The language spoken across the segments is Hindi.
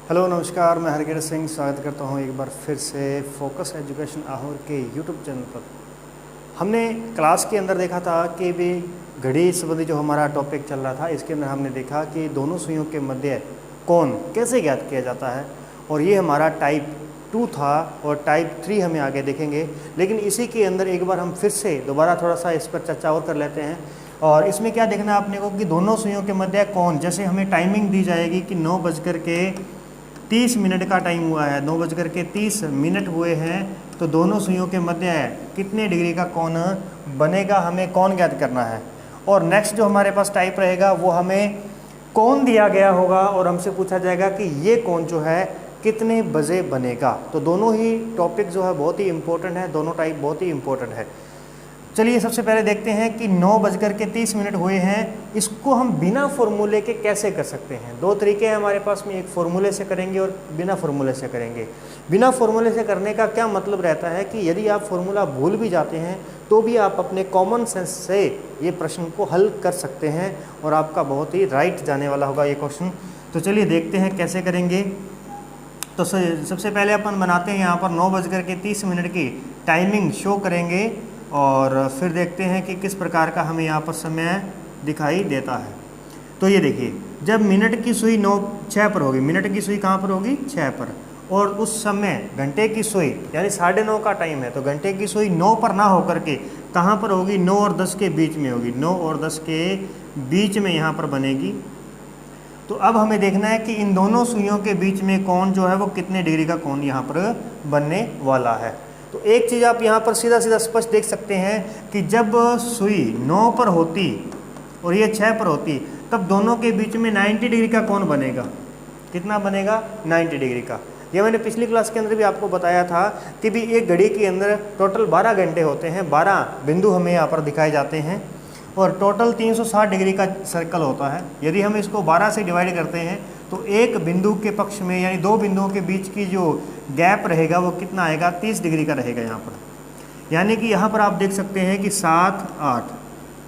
हेलो नमस्कार, मैं हरकिरण सिंह स्वागत करता हूं एक बार फिर से फोकस एजुकेशन आहोर के यूट्यूब चैनल पर। हमने क्लास के अंदर देखा था कि भी घड़ी संबंधी जो हमारा टॉपिक चल रहा था, इसके अंदर हमने देखा कि दोनों सुइयों के मध्य कोण कैसे ज्ञात किया जाता है, और ये हमारा टाइप 2 था और टाइप 3 हमें आगे देखेंगे। लेकिन इसी के अंदर एक बार हम फिर से दोबारा थोड़ा सा इस पर चर्चा और कर लेते हैं। और इसमें क्या देखना है आपने को कि दोनों सुइयों के मध्य कोण, जैसे हमें टाइमिंग दी जाएगी कि 9:30 का टाइम हुआ है, 9:30 हुए हैं, तो दोनों सुइयों के मध्य कितने डिग्री का कोण बनेगा, हमें कोण ज्ञात करना है। और नेक्स्ट जो हमारे पास टाइप रहेगा वो हमें कोण दिया गया होगा और हमसे पूछा जाएगा कि ये कोण जो है कितने बजे बनेगा। तो दोनों ही टॉपिक जो है बहुत ही इंपॉर्टेंट है, दोनों टाइप बहुत ही इंपॉर्टेंट है। चलिए सबसे पहले देखते हैं कि 9:30 हुए हैं, इसको हम बिना फॉर्मूले के कैसे कर सकते हैं। दो तरीके हैं हमारे पास में, एक फॉर्मूले से करेंगे और बिना फॉर्मूले से करेंगे। बिना फॉर्मूले से करने का क्या मतलब रहता है कि यदि आप फॉर्मूला भूल भी जाते हैं तो भी आप अपने कॉमन सेंस से ये प्रश्न को हल कर सकते हैं और आपका बहुत ही राइट जाने वाला होगा ये क्वेश्चन। तो चलिए देखते हैं कैसे करेंगे। तो सबसे पहले अपन बनाते हैं यहाँ पर 9:30 की टाइमिंग शो करेंगे और फिर देखते हैं कि किस प्रकार का हमें यहाँ पर समय दिखाई देता है। तो ये देखिए, जब मिनट की सुई 9:06 पर होगी, मिनट की सुई कहाँ पर होगी, 6 पर, और उस समय घंटे की सुई यानी 9:30 का टाइम है, तो घंटे की सुई 9 पर ना होकर के कहाँ पर होगी, 9 और 10 के बीच में होगी, 9 और 10 के बीच में यहाँ पर बनेगी। तो अब हमें देखना है कि इन दोनों सुइयों के बीच में कोण जो है वो कितने डिग्री का कोण यहाँ पर बनने वाला है। तो एक चीज़ आप यहाँ पर सीधा सीधा स्पष्ट देख सकते हैं कि जब सुई 9 पर होती और ये 6 पर होती, तब दोनों के बीच में 90 डिग्री का कोण बनेगा। कितना बनेगा, 90 डिग्री का। ये मैंने पिछली क्लास के अंदर भी आपको बताया था कि भी एक घड़ी के अंदर टोटल 12 घंटे होते हैं, 12 बिंदु हमें यहाँ पर दिखाए जाते हैं और टोटल 360 डिग्री का सर्कल होता है। यदि हम इसको 12 से डिवाइड करते हैं तो एक बिंदु के पक्ष में यानी दो बिंदुओं के बीच की जो गैप रहेगा वो कितना आएगा, 30 डिग्री का रहेगा यहाँ पर। यानी कि यहाँ पर आप देख सकते हैं कि 7, 8,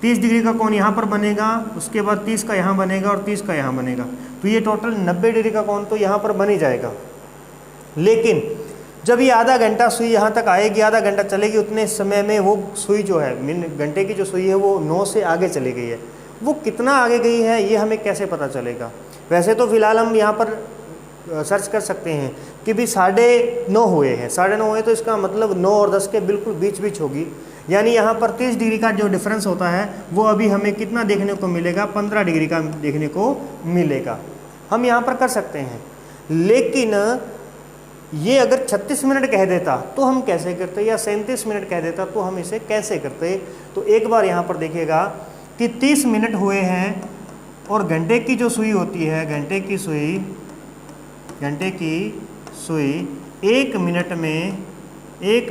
30 डिग्री का कोण यहाँ पर बनेगा, उसके बाद 30 का यहाँ बनेगा और 30 का यहाँ बनेगा। तो ये टोटल 90 डिग्री का कोण तो यहाँ पर बन ही जाएगा। लेकिन जब ये आधा घंटा सुई यहाँ तक आएगी, आधा घंटा चलेगी, उतने समय में वो सुई जो है, घंटे की जो सुई है वो 9 से आगे चली गई है। वो कितना आगे गई है ये हमें कैसे पता चलेगा। वैसे तो फिलहाल हम यहाँ पर सर्च कर सकते हैं कि भी 9:30 हुए हैं, 9:30 हुए, तो इसका मतलब 9 और 10 के बिल्कुल बीच बीच होगी। यानी यहाँ पर 30 डिग्री का जो डिफरेंस होता है वो अभी हमें कितना देखने को मिलेगा, 15 डिग्री का देखने को मिलेगा। हम यहाँ पर कर सकते हैं। लेकिन ये अगर 36 मिनट कह देता तो हम कैसे करते, या 37 मिनट कह देता तो हम इसे कैसे करते। तो एक बार यहाँ पर देखिएगा कि 30 मिनट हुए हैं और घंटे की जो सुई होती है, घंटे की सुई 1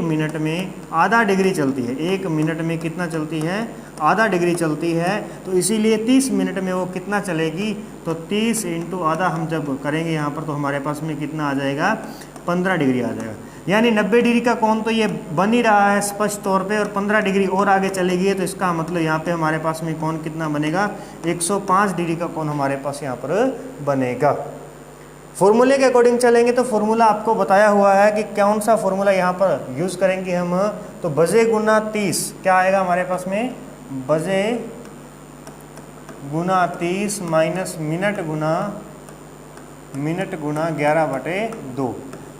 मिनट में आधा डिग्री चलती है। 1 मिनट में कितना चलती है, आधा डिग्री चलती है। तो इसीलिए 30 मिनट में वो कितना चलेगी, तो 30 × आधा हम जब करेंगे यहाँ पर तो हमारे पास में कितना आ जाएगा, 15 डिग्री आ जाएगा। यानी 90 डिग्री का कोण तो ये बन ही रहा है स्पष्ट तौर पे, और 15 डिग्री और आगे चलेगी तो इसका मतलब यहाँ पे हमारे पास में कोण कितना बनेगा, 105 डिग्री का कोण हमारे पास यहाँ पर बनेगा। फॉर्मूले के अकॉर्डिंग चलेंगे तो फॉर्मूला आपको बताया हुआ है कि कौन सा फॉर्मूला यहाँ पर यूज़ करेंगे हम। तो बजे गुना 30 क्या आएगा हमारे पास में, बजे गुना 30 माइनस मिनट गुना 11/2।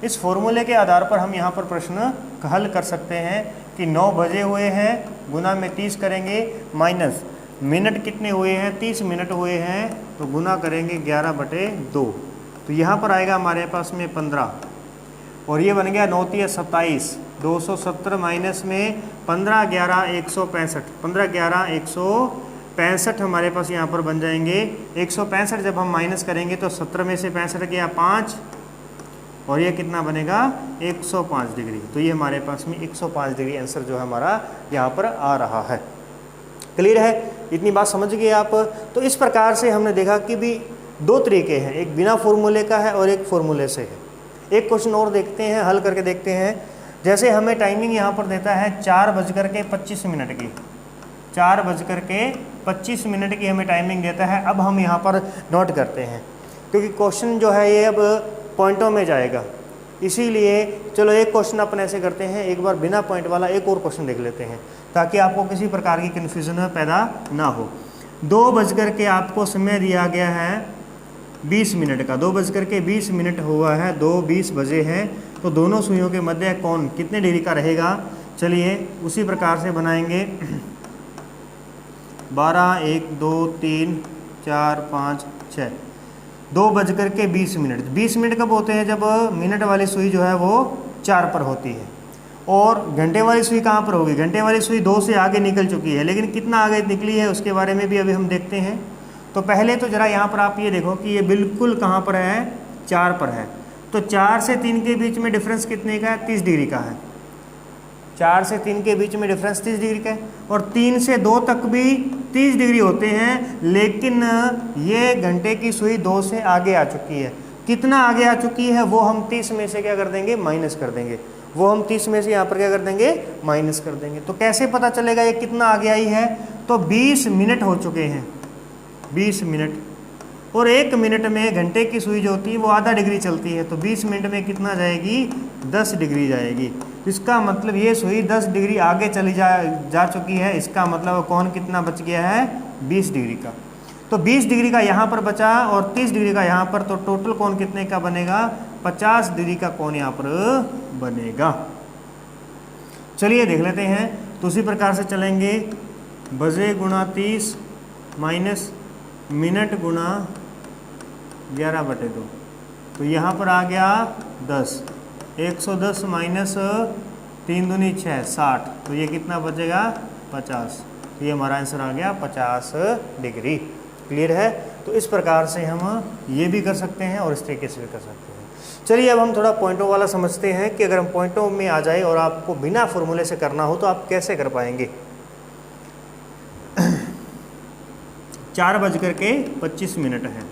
इस फॉर्मूले के आधार पर हम यहाँ पर प्रश्न हल कर सकते हैं कि 9 बजे हुए हैं, गुना में 30 करेंगे, माइनस मिनट कितने हुए हैं, 30 मिनट हुए हैं, तो गुना करेंगे 11/2। तो यहाँ पर आएगा हमारे पास में 15, और ये बन गया 9 × 27, 270 माइनस में 15 × 11 165, 15 × 11 165 हमारे पास यहाँ पर बन जाएंगे। 165 जब हम माइनस करेंगे तो 17 में से 65 गया 5, और ये कितना बनेगा, 105 डिग्री। तो ये हमारे पास में 105 डिग्री आंसर जो है हमारा यहाँ पर आ रहा है। क्लियर है, इतनी बात समझ गए आप। तो इस प्रकार से हमने देखा कि भी दो तरीके हैं, एक बिना फॉर्मूले का है और एक फॉर्मूले से है। एक क्वेश्चन और देखते हैं, हल करके देखते हैं। जैसे हमें टाइमिंग यहाँ पर देता है 4:25 की, 4:25 की हमें टाइमिंग देता है। अब हम यहाँ पर नोट करते हैं, क्योंकि क्वेश्चन जो है ये अब पॉइंटों में जाएगा। इसीलिए चलो एक क्वेश्चन अपन ऐसे करते हैं, एक बार बिना पॉइंट वाला एक और क्वेश्चन देख लेते हैं ताकि आपको किसी प्रकार की कन्फ्यूजन पैदा ना हो। 2 आपको समय दिया गया है 20 मिनट का, 2:20 हुआ है, 2:20 बजे हैं, तो दोनों सुइयों के मध्य कोण कितने डिग्री का रहेगा। चलिए उसी प्रकार से बनाएंगे। 12, 1, 2, 3, 4, 5, 6, 2:20 मिनट। 20 मिनट कब होते हैं, जब मिनट वाली सुई जो है वो 4 पर होती है, और घंटे वाली सुई कहाँ पर होगी, घंटे वाली सुई 2 से आगे निकल चुकी है, लेकिन कितना आगे निकली है उसके बारे में भी अभी हम देखते हैं। तो पहले तो ज़रा यहाँ पर आप ये देखो कि ये बिल्कुल कहाँ पर है, 4 पर है, तो 4 से 3 के बीच में डिफरेंस कितने का है, 30 डिग्री का है। 4 से 3 के बीच में डिफरेंस 30 डिग्री का है, और 3 से 2 तक भी 30 डिग्री होते हैं, लेकिन ये घंटे की सुई 2 से आगे आ चुकी है। कितना आगे आ चुकी है वो हम 30 में से क्या कर देंगे, माइनस कर देंगे। वो हम 30 में से यहाँ पर क्या कर देंगे, माइनस कर देंगे। तो कैसे पता चलेगा ये कितना आगे आई है, तो 20 मिनट हो चुके हैं, 20 मिनट, और 1 मिनट में घंटे की सुई जो होती है वो आधा डिग्री चलती है, तो 20 मिनट में कितना जाएगी, 10 डिग्री जाएगी। इसका मतलब ये सुई 10 डिग्री आगे चली जा चुकी है। इसका मतलब कोण कितना बच गया है, 20 डिग्री का। तो 20 डिग्री का यहाँ पर बचा और 30 डिग्री का यहाँ पर, तो टोटल कोण कितने का बनेगा, 50 डिग्री का कोण यहाँ पर बनेगा। चलिए देख लेते हैं। तो उसी प्रकार से चलेंगे, बजे गुणा 30 माइनस मिनट गुणा 11/2, तो यहाँ पर आ गया 10, 110 माइनस 3 दूनी 6, 60, तो ये कितना बचेगा, 50। तो ये हमारा आंसर आ गया 50 डिग्री। क्लियर है। तो इस प्रकार से हम ये भी कर सकते हैं और इस तरीके से भी कर सकते हैं। चलिए अब हम थोड़ा पॉइंटों वाला समझते हैं कि अगर हम पॉइंटों में आ जाए और आपको बिना फॉर्मूले से करना हो तो आप कैसे कर पाएंगे। 4:25 है,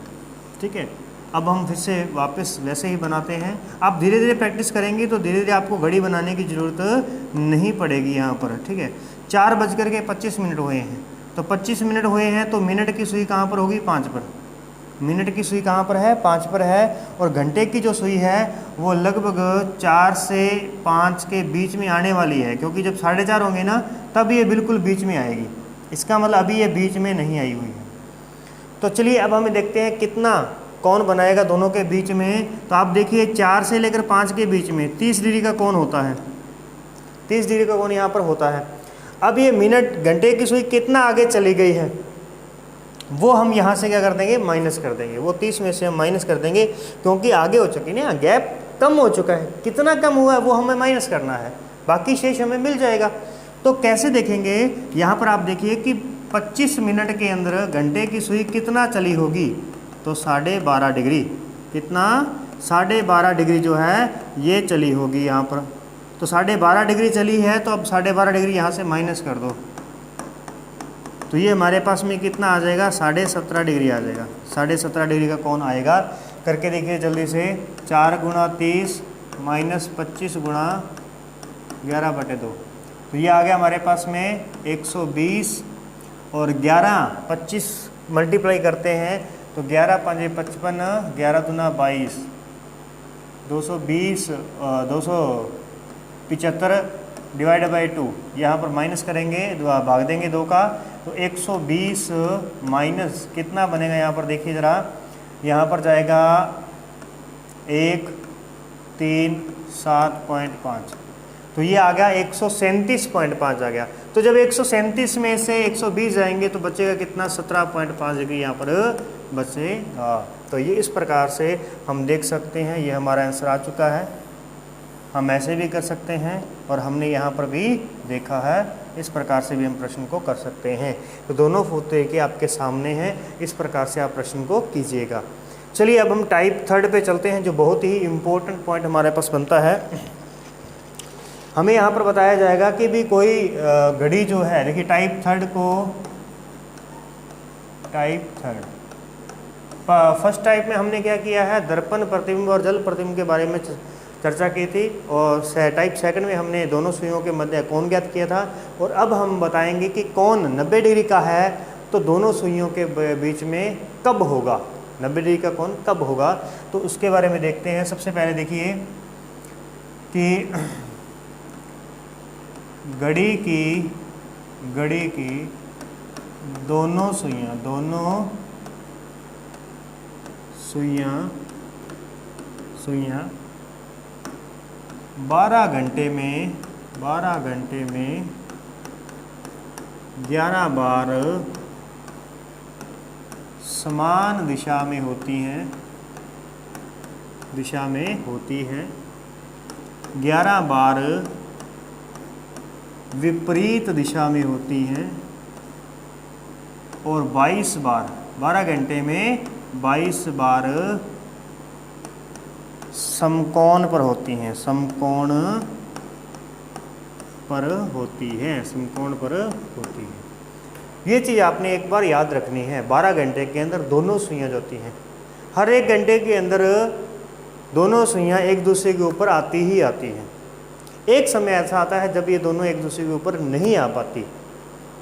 ठीक है। अब हम फिर से वापस वैसे ही बनाते हैं। आप धीरे धीरे प्रैक्टिस करेंगे तो धीरे धीरे आपको घड़ी बनाने की ज़रूरत नहीं पड़ेगी यहाँ पर, ठीक है। 4:25 हुए हैं, तो 25 मिनट हुए हैं, तो मिनट की सुई कहाँ पर होगी, 5 पर। मिनट की सुई कहाँ पर है, 5 पर है, और घंटे की जो सुई है वो लगभग 4 से 5 के बीच में आने वाली है, क्योंकि जब 4:30 होंगे ना तब ये बिल्कुल बीच में आएगी। इसका मतलब अभी ये बीच में नहीं आई हुई है। तो चलिए अब हमें देखते हैं कितना कोण बनाएगा दोनों के बीच में। तो आप देखिए 4 से लेकर 5 के बीच में 30 डिग्री का कोण होता है, 30 डिग्री का कोण यहाँ पर होता है। अब ये मिनट घंटे की सुई कितना आगे चली गई है वो हम यहाँ से क्या कर देंगे, माइनस कर देंगे। वो 30 में से हम माइनस कर देंगे, क्योंकि आगे हो चुकी ना, गैप कम हो चुका है। कितना कम हुआ है वो हमें माइनस करना है, बाकी शेष हमें मिल जाएगा। तो कैसे देखेंगे, यहाँ पर आप देखिए कि 25 मिनट के अंदर घंटे की सुई कितना चली होगी, तो 12.5 डिग्री। कितना, 12.5 डिग्री जो है ये चली होगी यहाँ पर। तो 12.5 डिग्री चली है, तो अब 12.5 डिग्री यहाँ से माइनस कर दो, तो ये हमारे पास में कितना आ जाएगा, 17.5 डिग्री आ जाएगा। 17.5 डिग्री का कोण आएगा। करके देखिए जल्दी से, 4 गुणा 30 माइनस 25 गुणा 11/2, तो ये आ गया हमारे पास में 120, और 11 25 मल्टीप्लाई करते हैं तो 11 5 55, 11 दूना 22, 220, 275 डिवाइड बाई 2, यहाँ पर माइनस करेंगे, भाग देंगे 2 का, तो 120 माइनस कितना बनेगा, यहाँ पर देखिए ज़रा, यहाँ पर जाएगा 137.5, तो ये आ गया 137.5 आ गया। तो जब 137 में से 120 जाएंगे तो बचेगा कितना, 17.5 डिग्री यहाँ पर बचेगा। तो ये इस प्रकार से हम देख सकते हैं, ये हमारा आंसर आ चुका है। हम ऐसे भी कर सकते हैं और हमने यहाँ पर भी देखा है, इस प्रकार से भी हम प्रश्न को कर सकते हैं। तो दोनों तरीके आपके सामने हैं, इस प्रकार से आप प्रश्न को कीजिएगा। चलिए अब हम टाइप 3 पे चलते हैं, जो बहुत ही इम्पोर्टेंट पॉइंट हमारे पास बनता है। हमें यहाँ पर बताया जाएगा कि भी कोई घड़ी जो है, देखिए टाइप 3 फर्स्ट टाइप में हमने क्या किया है, दर्पण प्रतिबिंब और जल प्रतिबिंब के बारे में चर्चा की थी, और टाइप 2 में हमने दोनों सुइयों के मध्य कोण ज्ञात किया था। और अब हम बताएंगे कि कोण 90 डिग्री का है तो दोनों सुइयों के बीच में कब होगा, 90 डिग्री का कोण कब होगा, तो उसके बारे में देखते हैं। सबसे पहले देखिए कि घड़ी की दोनों सुइयां 12 घंटे में 11 बार समान दिशा में होती हैं 11 बार विपरीत दिशा में होती हैं और 22 बार 12 घंटे में 22 बार समकोण पर होती हैं, समकोण पर होती है। ये चीज़ आपने एक बार याद रखनी है। 12 घंटे के अंदर दोनों सुइयां जो होती हैं, हर एक घंटे के अंदर दोनों सुइयां एक दूसरे के ऊपर आती ही आती हैं। एक समय ऐसा आता है जब ये दोनों एक दूसरे के ऊपर नहीं आ पाती,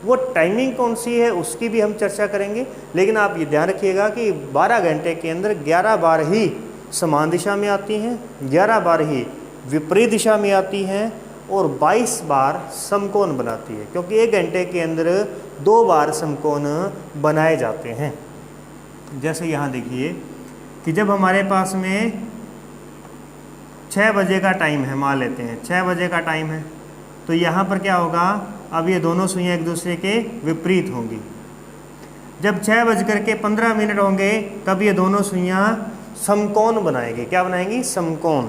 वो टाइमिंग कौन सी है उसकी भी हम चर्चा करेंगे। लेकिन आप ये ध्यान रखिएगा कि 12 घंटे के अंदर 11 बार ही समान दिशा में आती हैं, 11 बार ही विपरीत दिशा में आती हैं और 22 बार समकोण बनाती है, क्योंकि एक घंटे के अंदर 2 बार समकोण बनाए जाते हैं। जैसे यहाँ देखिए कि जब हमारे पास में 6 बजे का टाइम है, मान लेते हैं 6 बजे का टाइम है, तो यहाँ पर क्या होगा, अब ये दोनों सुइयां एक दूसरे के विपरीत होंगी। जब 6:15 होंगे तब ये दोनों सुइयां समकोण बनाएंगे। क्या बनाएंगी? समकोण।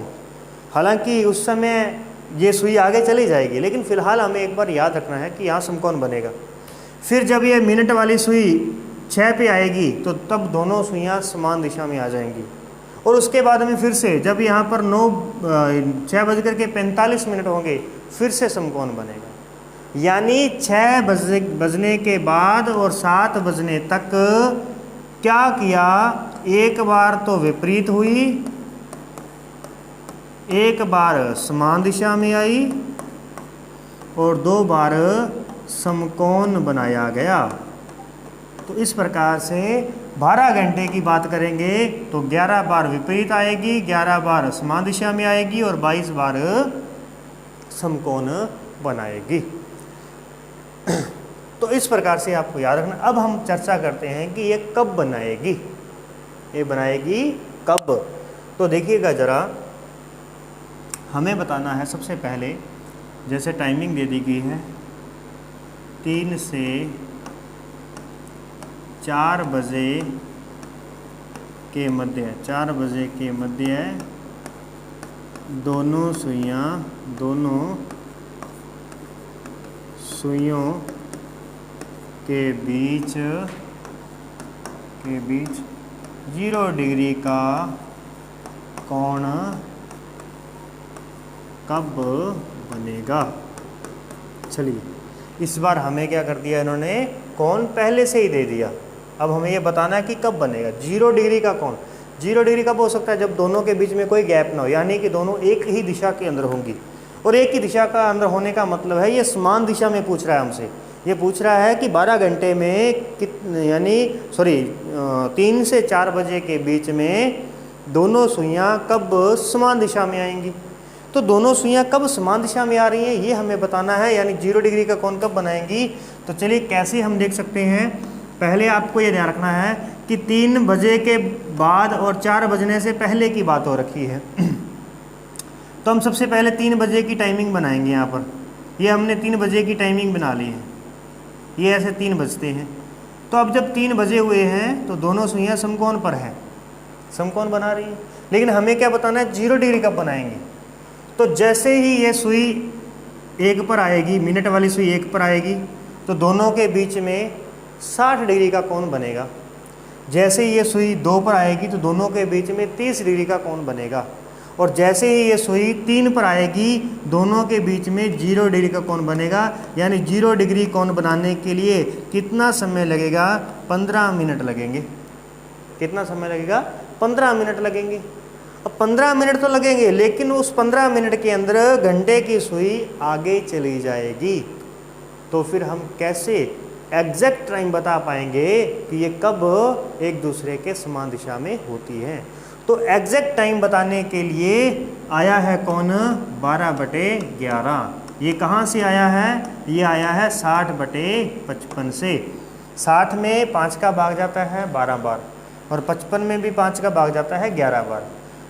हालांकि उस समय ये सुई आगे चली जाएगी, लेकिन फिलहाल हमें एक बार याद रखना है कि यहाँ समकोण बनेगा। फिर जब ये मिनट वाली सुई 6 पे आएगी तो तब दोनों सुइयां समान दिशा में आ जाएंगी। और उसके बाद में फिर से जब यहाँ पर 6:45 होंगे फिर से समकोण बनेगा। यानी 6 बजने के बाद और 7 बजने तक क्या किया, एक बार तो विपरीत हुई, एक बार समान दिशा में आई और 2 बार समकोण बनाया गया। तो इस प्रकार से 12 घंटे की बात करेंगे तो 11 बार विपरीत आएगी, 11 बार समान दिशा में आएगी और 22 बार समकोण बनाएगी। तो इस प्रकार से आपको याद रखना। अब हम चर्चा करते हैं कि ये कब बनाएगी, ये बनाएगी कब। तो देखिएगा ज़रा, हमें बताना है सबसे पहले, जैसे टाइमिंग दे दी गई है 3 से 4 बजे के मध्य दोनों सुइयों के बीच 0 डिग्री का कोण कब बनेगा। चलिए, इस बार हमें क्या कर दिया इन्होंने, कोण पहले से ही दे दिया। अब हमें ये बताना है कि कब बनेगा 0 डिग्री का कोण। 0 डिग्री कब हो सकता है? जब दोनों के बीच में कोई गैप ना हो, यानी कि दोनों एक ही दिशा के अंदर होंगी। और एक ही दिशा का अंदर होने का मतलब है ये समान दिशा में पूछ रहा है हमसे। ये पूछ रहा है कि 12 घंटे में 3 से 4 बजे के बीच में दोनों सुइयां कब समान दिशा में आएंगी। तो दोनों सुइयां कब समान दिशा में आ रही हैं ये हमें बताना है, यानी 0 डिग्री का कोण कब बनाएंगी। तो चलिए कैसे हम देख सकते हैं। पहले आपको ये ध्यान रखना है कि 3 बजे के बाद और 4 बजने से पहले की बात हो रखी है। तो हम सबसे पहले 3 बजे की टाइमिंग बनाएंगे। यहाँ पर ये हमने 3 बजे की टाइमिंग बना ली है, ये ऐसे 3 बजते हैं। तो अब जब 3 बजे हुए हैं तो दोनों सुइयां समकोण पर हैं, समकोण बना रही है। लेकिन हमें क्या बताना है, 0 डिग्री कब बनाएंगे। तो जैसे ही ये सुई 1 पर आएगी, मिनट वाली सुई 1 पर आएगी, तो दोनों के बीच में 60 डिग्री का कोण बनेगा। जैसे ही ये सुई 2 पर आएगी तो दोनों के बीच में 30 डिग्री का कोण बनेगा। और जैसे ही ये सुई 3 पर आएगी दोनों के बीच में 0 डिग्री का कोण बनेगा। यानी 0 डिग्री कोण बनाने के लिए कितना समय लगेगा? 15 मिनट लगेंगे। कितना समय लगेगा? 15 मिनट लगेंगे। अब 15 मिनट तो लगेंगे, लेकिन उस 15 मिनट के अंदर घंटे की सुई आगे चली जाएगी। तो फिर हम कैसे एग्जैक्ट टाइम बता पाएंगे कि ये कब एक दूसरे के समान दिशा में होती है। तो एग्जैक्ट टाइम बताने के लिए आया है कौन, 12/11। ये कहाँ से आया है, ये आया है 60/55 से। 60 में 5 का भाग जाता है 12 बार और 55 में भी 5 का भाग जाता है 11 बार।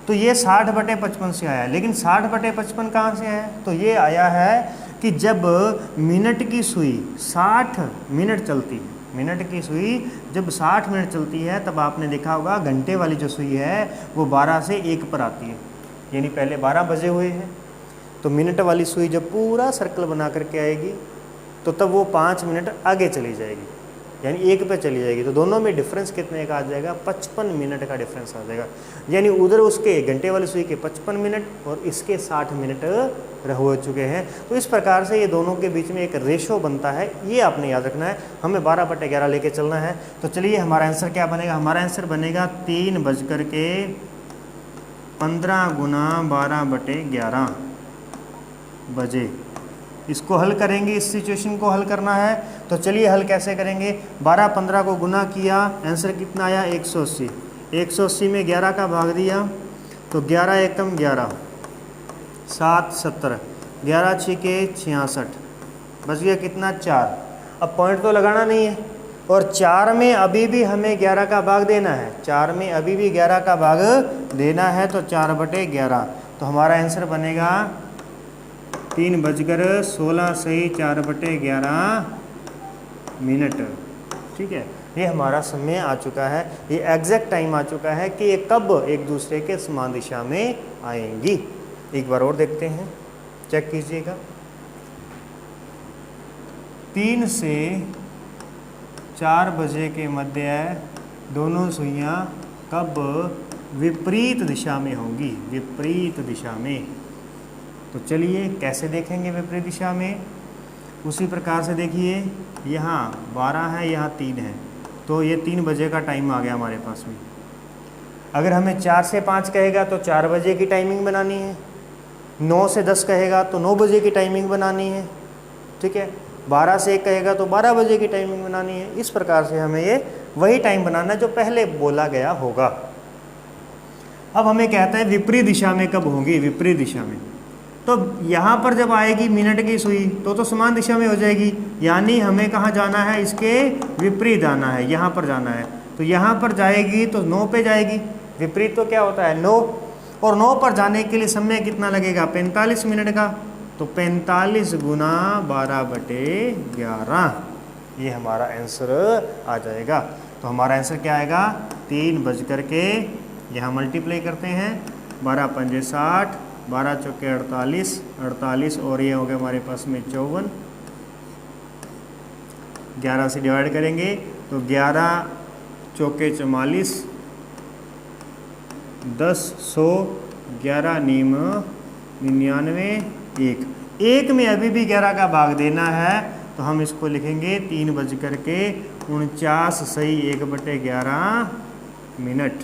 तो ये 60/55 से आया है। लेकिन 60/55 कहाँ से है, तो ये आया है कि जब मिनट की सुई 60 मिनट चलती है, मिनट की सुई जब 60 मिनट चलती है, तब आपने देखा होगा घंटे वाली जो सुई है वो 12 से 1 पर आती है, यानी पहले 12 बजे हुए हैं। तो मिनट वाली सुई जब पूरा सर्कल बना करके आएगी तो तब वो 5 मिनट आगे चली जाएगी, यानी 1 पे चली जाएगी। तो दोनों में डिफरेंस कितने का आ जाएगा, 55 मिनट का डिफरेंस आ जाएगा। यानी उधर उसके घंटे वाली सुई के 55 मिनट और इसके 60 मिनट हो चुके हैं। तो इस प्रकार से ये दोनों के बीच में एक रेशो बनता है, ये आपने याद रखना है। हमें 12/11 लेके चलना है। तो चलिए हमारा आंसर क्या बनेगा, हमारा आंसर बनेगा 3:15 गुना 12/11 बजे। इसको हल करेंगे, इस सिचुएशन को हल करना है। तो चलिए हल कैसे करेंगे, 12-15 को गुना किया, आंसर कितना आया 180। 180 में 11 का भाग दिया तो 11 एकम 11, 7 70, 11 छिके 66, बच गया कितना 4। अब पॉइंट तो लगाना नहीं है और 4 में अभी भी हमें 11 का भाग देना है, 4 में अभी भी 11 का भाग देना है। तो 4/11 तो हमारा आंसर बनेगा 3:16 सही 4/11 मिनट। ठीक है, ये हमारा समय आ चुका है, ये एग्जैक्ट टाइम आ चुका है कि ये कब एक दूसरे के समान दिशा में आएंगी। एक बार और देखते हैं, चेक कीजिएगा। 3 से 4 बजे के मध्य दोनों सुइयां कब विपरीत दिशा में होंगी, विपरीत दिशा में। तो चलिए कैसे देखेंगे विपरीत दिशा में, उसी प्रकार से देखिए, यहाँ 12 है, यहाँ 3 है, तो ये 3 बजे का टाइम आ गया हमारे पास में। अगर हमें 4 से 5 कहेगा तो 4 बजे की टाइमिंग बनानी है, 9 से 10 कहेगा तो 9 बजे की टाइमिंग बनानी है। ठीक है, 12 से 1 कहेगा तो 12 बजे की टाइमिंग बनानी है। इस प्रकार से हमें ये वही टाइम बनाना है जो पहले बोला गया होगा। अब हमें कहता है विपरीत दिशा में कब होंगी, विपरीत दिशा में। तो यहाँ पर जब आएगी मिनट की सुई तो समान दिशा में हो जाएगी, यानी हमें कहाँ जाना है, इसके विपरीत जाना है, यहाँ पर जाना है। तो यहाँ पर जाएगी तो 9 पे जाएगी, विपरीत तो क्या होता है 9, और 9 पर जाने के लिए समय कितना लगेगा 45 मिनट का। तो 45 गुना 12/11 ये हमारा आंसर आ जाएगा। तो हमारा आंसर क्या आएगा, 3 बज करके यहाँ मल्टीप्लाई करते हैं, 12 पंजे 60, 12 चौके 48, 48 और ये हो गया हमारे पास में 54। 11 से डिवाइड करेंगे तो 11 चौके 44, 10 100, 11 नीम 99, 1 में अभी भी 11 का भाग देना है। तो हम इसको लिखेंगे 3 बज करके 49 सही 1/11 मिनट।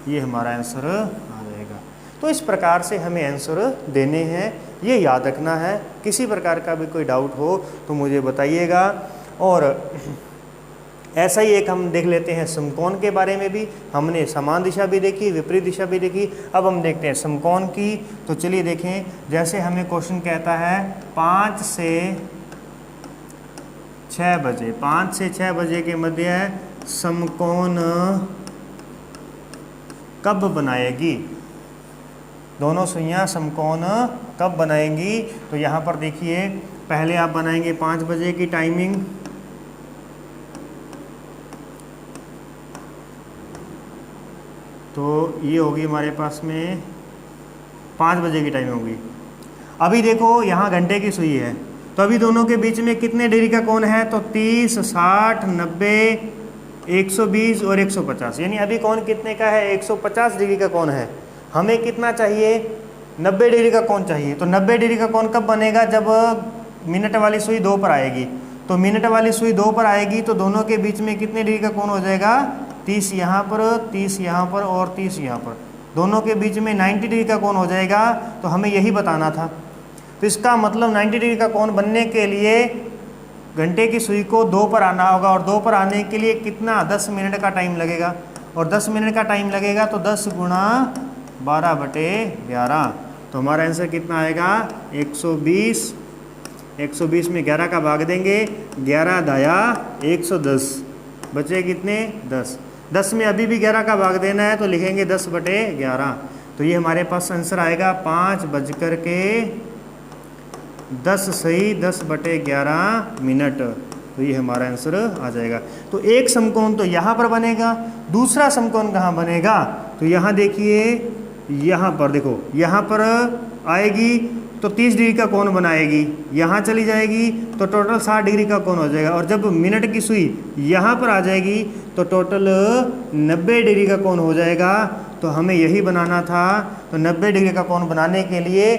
ये हमारा आंसर आ जाएगा। तो इस प्रकार से हमें आंसर देने हैं, ये याद रखना है। किसी प्रकार का भी कोई डाउट हो तो मुझे बताइएगा। और ऐसा ही एक हम देख लेते हैं समकोण के बारे में भी। हमने समान दिशा भी देखी, विपरीत दिशा भी देखी, अब हम देखते हैं समकोण की। तो चलिए देखें, जैसे हमें क्वेश्चन कहता है 5 से 6 बजे, 5 से 6 बजे के मध्य समकोण कब बनाएगी, दोनों सुइयां समकोण कब बनाएंगी। तो यहाँ पर देखिए, पहले आप बनाएंगे 5 बजे की टाइमिंग, तो ये होगी हमारे पास में 5 बजे की टाइमिंग होगी। अभी देखो यहाँ घंटे की सुई है, तो अभी दोनों के बीच में कितने डिग्री का कोण है, तो 30, 60, 90, 120 और 150, यानी अभी कोण कितने का है, 150 डिग्री का कोण है। हमें कितना चाहिए, 90 डिग्री का कोण चाहिए। तो 90 डिग्री का कोण कब बनेगा, जब मिनट वाली सुई 2 पर आएगी। तो मिनट वाली सुई 2 पर आएगी तो दोनों के बीच में कितने डिग्री का कोण हो जाएगा, 30 यहाँ पर, 30 यहाँ पर और 30 यहाँ पर, दोनों के बीच में 90 डिग्री का कोण हो जाएगा। तो हमें यही बताना था। तो इसका मतलब 90 डिग्री का कोण बनने के लिए घंटे की सुई को 2 पर आना होगा, और 2 पर आने के लिए कितना 10 मिनट का टाइम लगेगा, और 10 मिनट का टाइम लगेगा तो 10 गुणा 12/11, तो हमारा आंसर कितना आएगा 120। 120 में 11 का भाग देंगे, 11 दाया 110, बचे कितने 10। 10 में अभी भी 11 का भाग देना है तो लिखेंगे 10/11, तो ये हमारे पास आंसर आएगा 5:10 सही 10/11 मिनट, तो ये हमारा आंसर आ जाएगा। तो एक समकोण तो यहाँ पर बनेगा, दूसरा समकोण कहाँ बनेगा, तो यहाँ देखिए, यहाँ पर देखो, यहाँ पर आएगी तो 30 डिग्री का कोण बनाएगी, यहाँ चली जाएगी तो टोटल 60 डिग्री का कोण हो जाएगा, और जब मिनट की सुई यहाँ पर आ जाएगी तो टोटल 90 डिग्री का कोण हो जाएगा। तो हमें यही बनाना था, तो 90 डिग्री का कोण बनाने के लिए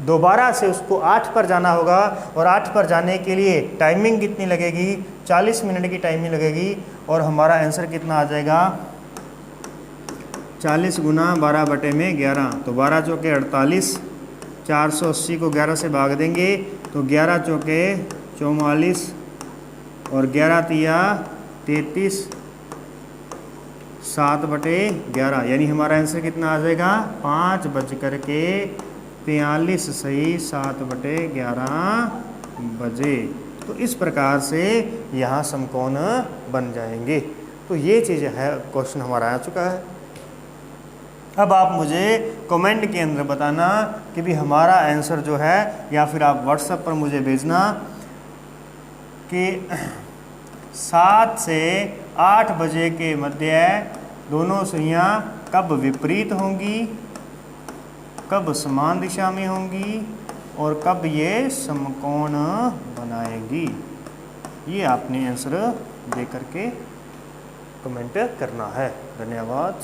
दोबारा से उसको 8 पर जाना होगा, और 8 पर जाने के लिए टाइमिंग कितनी लगेगी, 40 मिनट की टाइमिंग लगेगी, और हमारा आंसर कितना आ जाएगा 40 गुना 12/11, तो 12 चौके 48, 480 को 11 से भाग देंगे तो 11 चौके 44, और 11 तिया 33, 7/11, यानी हमारा आंसर कितना आ जाएगा 5:43 सही 7/11 बजे। तो इस प्रकार से यहाँ समकोण बन जाएंगे। तो ये चीज़ है, क्वेश्चन हमारा आ चुका है। अब आप मुझे कमेंट के अंदर बताना कि भी हमारा आंसर जो है, या फिर आप व्हाट्सएप पर मुझे भेजना कि 7 से 8 बजे के मध्य दोनों सुइयाँ कब विपरीत होंगी, कब समान दिशा में होंगी, और कब ये समकोण बनाएगी। ये आपने आंसर दे करके कमेंट करना है। धन्यवाद।